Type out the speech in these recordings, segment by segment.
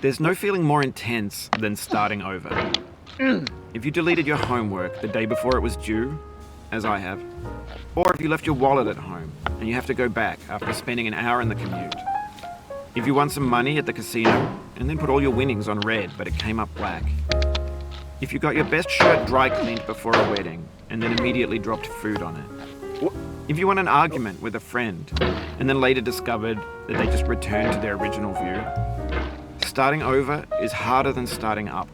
There's no feeling more intense than starting over. If you deleted your homework the day before it was due, as I have, or if you left your wallet at home and you have to go back after spending an hour in the commute. If you won some money at the casino and then put all your winnings on red but it came up black. If you got your best shirt dry cleaned before a wedding and then immediately dropped food on it. If you won an argument with a friend and then later discovered that they just returned to their original view. Starting over is harder than starting up.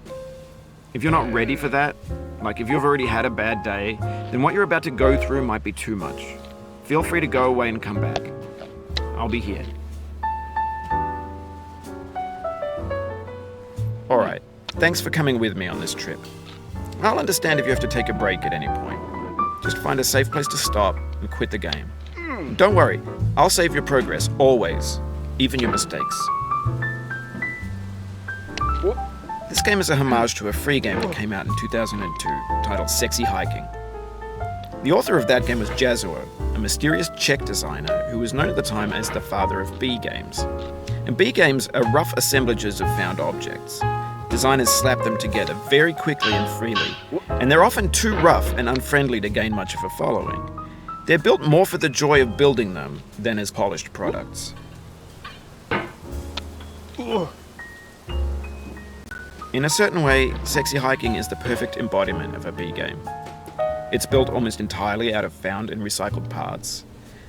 If you're not ready for that, like if you've already had a bad day, then what you're about to go through might be too much. Feel free to go away and come back. I'll be here. Alright, thanks for coming with me on this trip. I'll understand if you have to take a break at any point. Just find a safe place to stop and quit the game. Don't worry, I'll save your progress, always, even your mistakes. This game is a homage to a free game that came out in 2002 titled Sexy Hiking. The author of that game was Jazzuo, a mysterious Czech designer who was known at the time as the father of B games. And B games are rough assemblages of found objects. Designers slap them together very quickly and freely, and they're often too rough and unfriendly to gain much of a following. They're built more for the joy of building them than as polished products. In a certain way, Sexy Hiking is the perfect embodiment of a B game. It's built almost entirely out of found and recycled parts,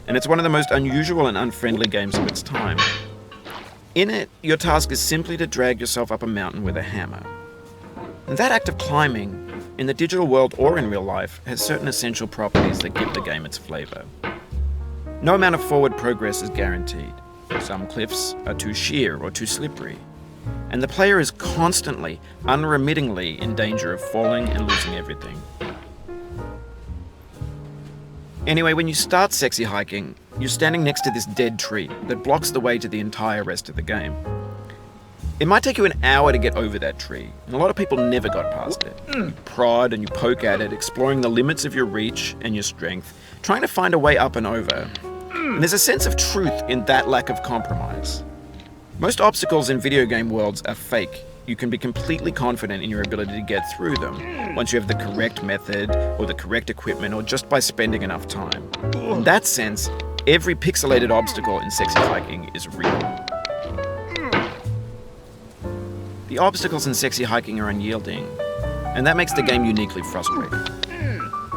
and it's one of the most unusual and unfriendly games of its time. In it, your task is simply to drag yourself up a mountain with a hammer. And that act of climbing, in the digital world or in real life, has certain essential properties that give the game its flavor. No amount of forward progress is guaranteed. Some cliffs are too sheer or too slippery. And the player is constantly, unremittingly in danger of falling and losing everything. Anyway, when you start Sexy Hiking, you're standing next to this dead tree that blocks the way to the entire rest of the game. It might take you an hour to get over that tree, and a lot of people never got past it. You prod and you poke at it, exploring the limits of your reach and your strength, trying to find a way up and over. And there's a sense of truth in that lack of compromise. Most obstacles in video game worlds are fake. You can be completely confident in your ability to get through them once you have the correct method or the correct equipment or just by spending enough time. In that sense, every pixelated obstacle in Sexy Hiking is real. The obstacles in Sexy Hiking are unyielding, and that makes the game uniquely frustrating.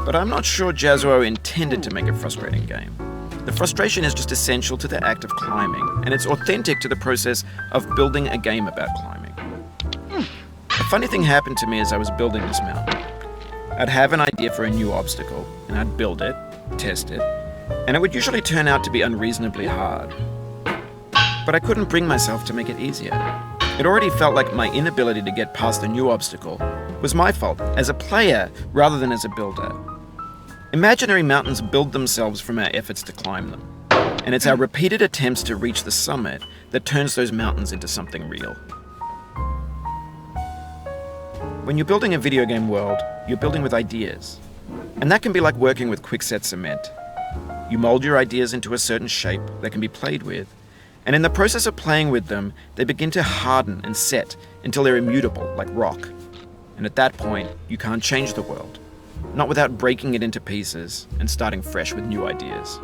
But I'm not sure Jazzuo intended to make a frustrating game. The frustration is just essential to the act of climbing, and it's authentic to the process of building a game about climbing. A funny thing happened to me as I was building this mountain. I'd have an idea for a new obstacle, and I'd build it, test it, and it would usually turn out to be unreasonably hard. But I couldn't bring myself to make it easier. It already felt like my inability to get past the new obstacle was my fault as a player rather than as a builder. Imaginary mountains build themselves from our efforts to climb them, and it's our repeated attempts to reach the summit that turns those mountains into something real. When you're building a video game world, you're building with ideas, and that can be like working with quickset cement. You mold your ideas into a certain shape that can be played with, and in the process of playing with them, they begin to harden and set until they're immutable, like rock. And at that point, you can't change the world. Not without breaking it into pieces and starting fresh with new ideas.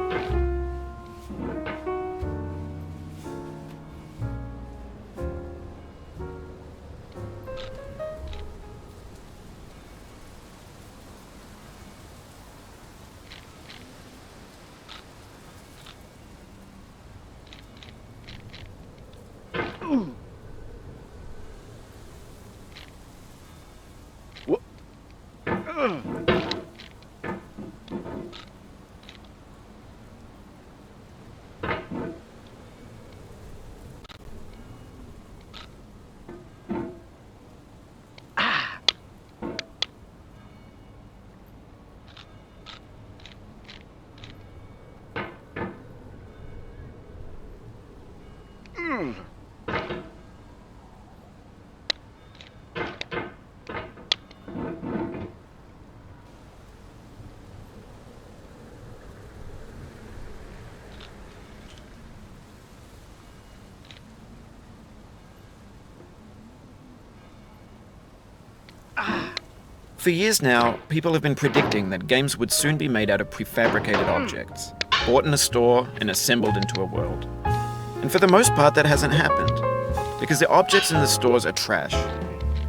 For years now, people have been predicting that games would soon be made out of prefabricated objects, bought in a store and assembled into a world. And for the most part, that hasn't happened, because the objects in the stores are trash.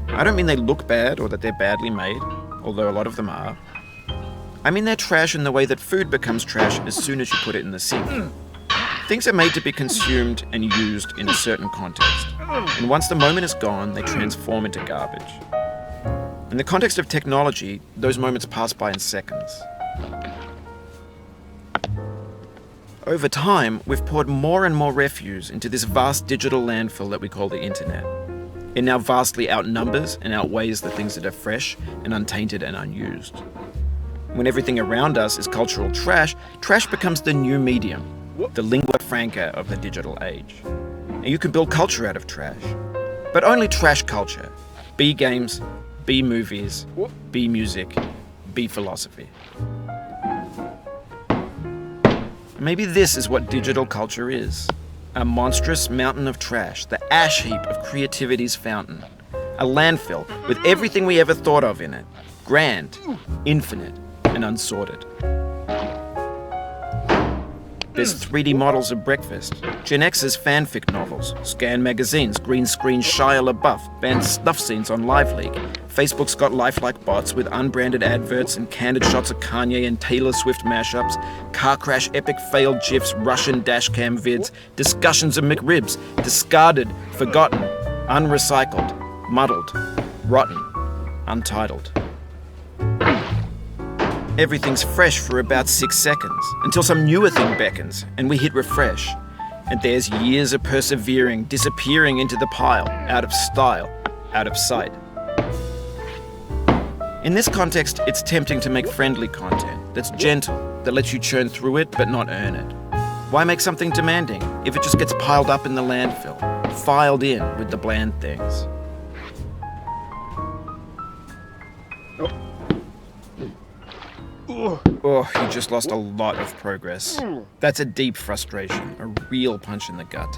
I don't mean they look bad or that they're badly made, although a lot of them are. I mean they're trash in the way that food becomes trash as soon as you put it in the sink. Things are made to be consumed and used in a certain context, and once the moment is gone, they transform into garbage. In the context of technology, those moments pass by in seconds. Over time, we've poured more and more refuse into this vast digital landfill that we call the internet. It now vastly outnumbers and outweighs the things that are fresh and untainted and unused. When everything around us is cultural trash, trash becomes the new medium, the lingua franca of the digital age. And you can build culture out of trash, but only trash culture. B games, B movies, B music, B philosophy. Maybe this is what digital culture is. A monstrous mountain of trash, the ash heap of creativity's fountain. A landfill with everything we ever thought of in it. Grand, infinite, and unsorted. There's 3D models of breakfast, Gen X's fanfic novels, scan magazines, green screen Shia LaBeouf, banned snuff scenes on LiveLeak. Facebook's got lifelike bots with unbranded adverts and candid shots of Kanye and Taylor Swift mashups, car crash epic failed GIFs, Russian dashcam vids, discussions of McRibs, discarded, forgotten, unrecycled, muddled, rotten, untitled. Everything's fresh for about 6 seconds, until some newer thing beckons, and we hit refresh. And there's years of persevering, disappearing into the pile, out of style, out of sight. In this context, it's tempting to make friendly content that's gentle, that lets you churn through it but not earn it. Why make something demanding if it just gets piled up in the landfill, filed in with the bland things? Oh, you just lost a lot of progress. That's a deep frustration, a real punch in the gut.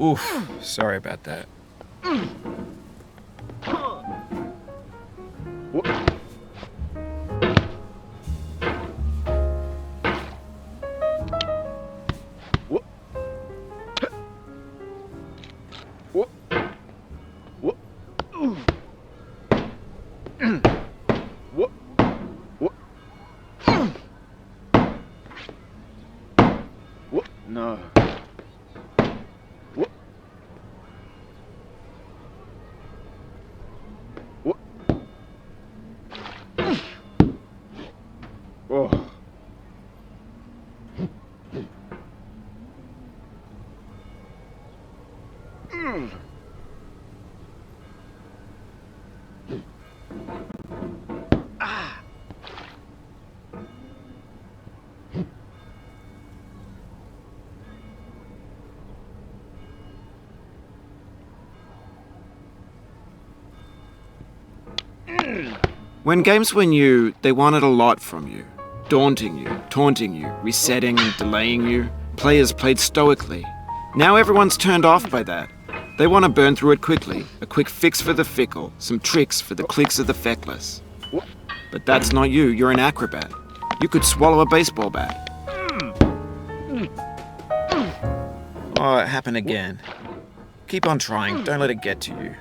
Oof, sorry about that. No. Oh. When games were new, they wanted a lot from you. Daunting you, taunting you, resetting and delaying you. Players played stoically. Now everyone's turned off by that. They want to burn through it quickly. A quick fix for the fickle. Some tricks for the clicks of the feckless. But that's not you. You're an acrobat. You could swallow a baseball bat. Oh, it happened again. Keep on trying. Don't let it get to you.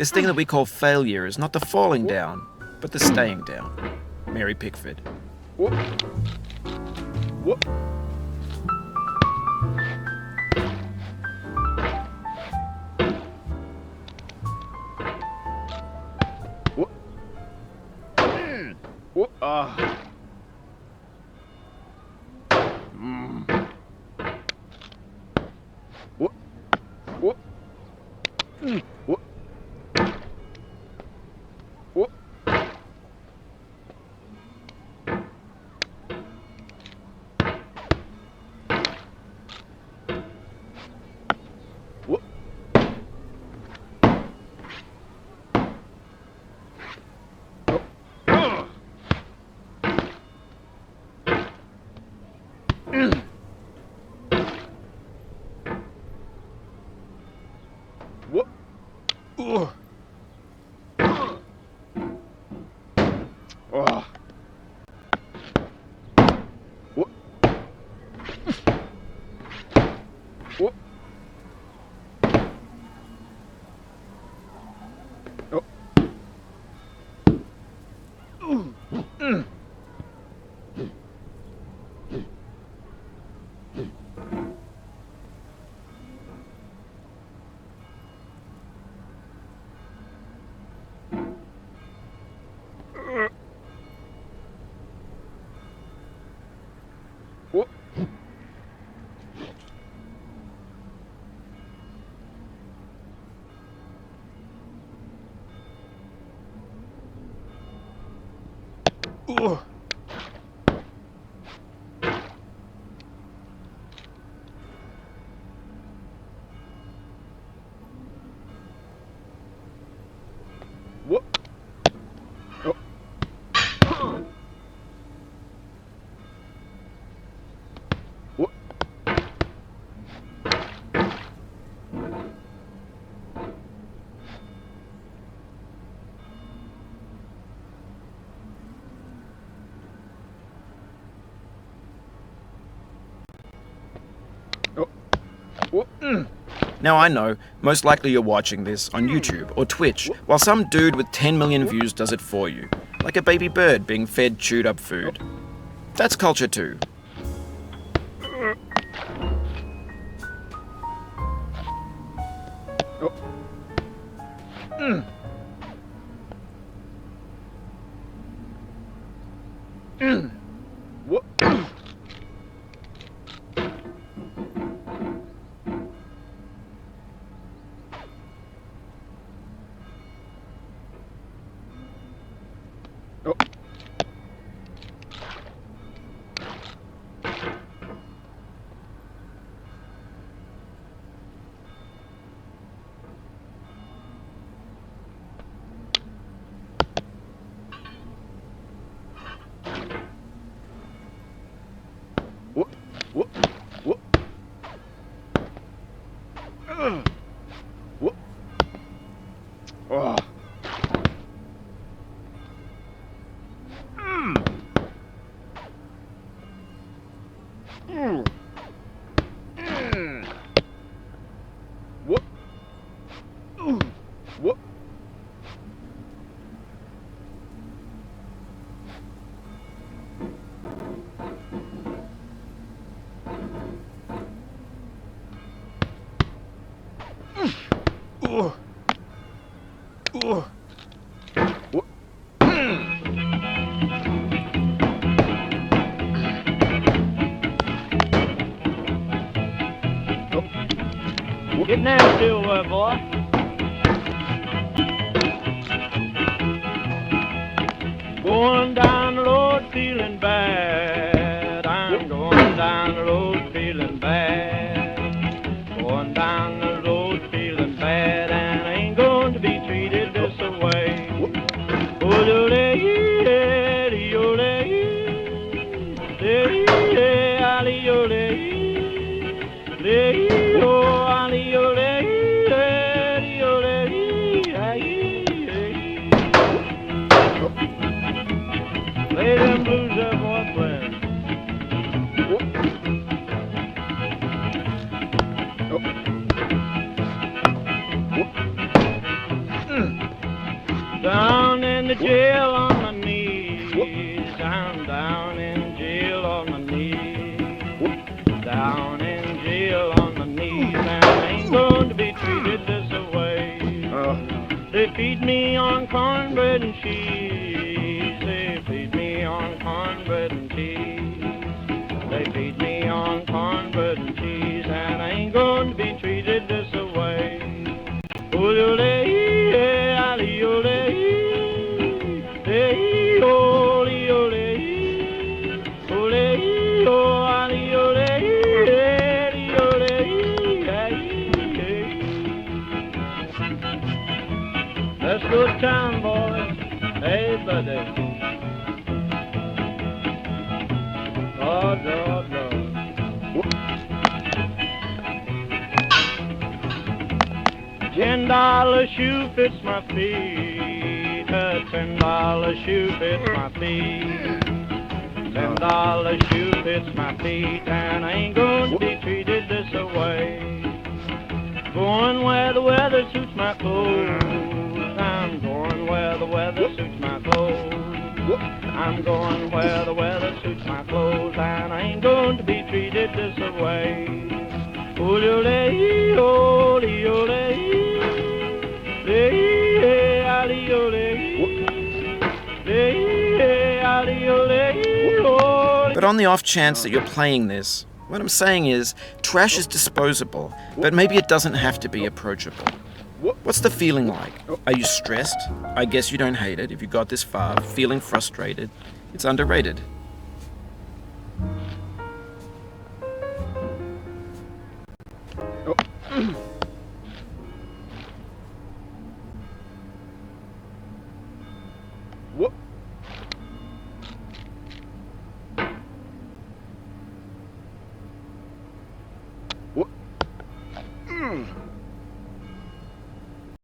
This thing that we call failure is not the falling down, but the staying down. Mary Pickford. Whoop. Whoop. Whoop. Whoop. Whoop. Whoop. Whoop. Whoop. Whoop. Whoop. Oh. Whoop. Whoop. Oh. Whoop. Whoop. Oh. Whoop. Oh. Whoop. Now I know, most likely you're watching this on YouTube or Twitch, while some dude with 10 million views does it for you, like a baby bird being fed chewed up food. That's culture too. Oh. Whoop. Oh. Whoop. Whoop. Whoop. Whoop. Oh. Whoop. Whoop. Whoop. Get nasty, old boy. Going down the road feeling bad. I'm going down the road feeling bad. Going down the road feeling bad, and I ain't going to be treated this way. Play them blues, that boy, play. the jail on my knees. I'm down in jail on my knees. Down in jail on my knees. And I ain't going to be treated this way. They feed me on cornbread and cheese. They feed me on cornbread and cheese. They feed me on cornbread and cheese. And I ain't going to be treated this way. Ole-ole, ali-ole, ole-ole, ole-ole, ali-ole, let's go to town, boys. Hey, buddy. Lord, Lord, Lord. $10 shoe fits my feet. A $10 shoe fits my feet. $10 shoe fits my feet, and I ain't going to be treated this way. Going where the weather suits my clothes. I'm going where the weather suits my clothes. I'm going where the weather suits my clothes, and I ain't going to be treated this way. Ole-ole, ole-ole, le-ole, ale-ole. But on the off chance that you're playing this, what I'm saying is, trash is disposable, but maybe it doesn't have to be approachable. What's the feeling like? Are you stressed? I guess you don't hate it if you got this far. Feeling frustrated? It's underrated. What? What?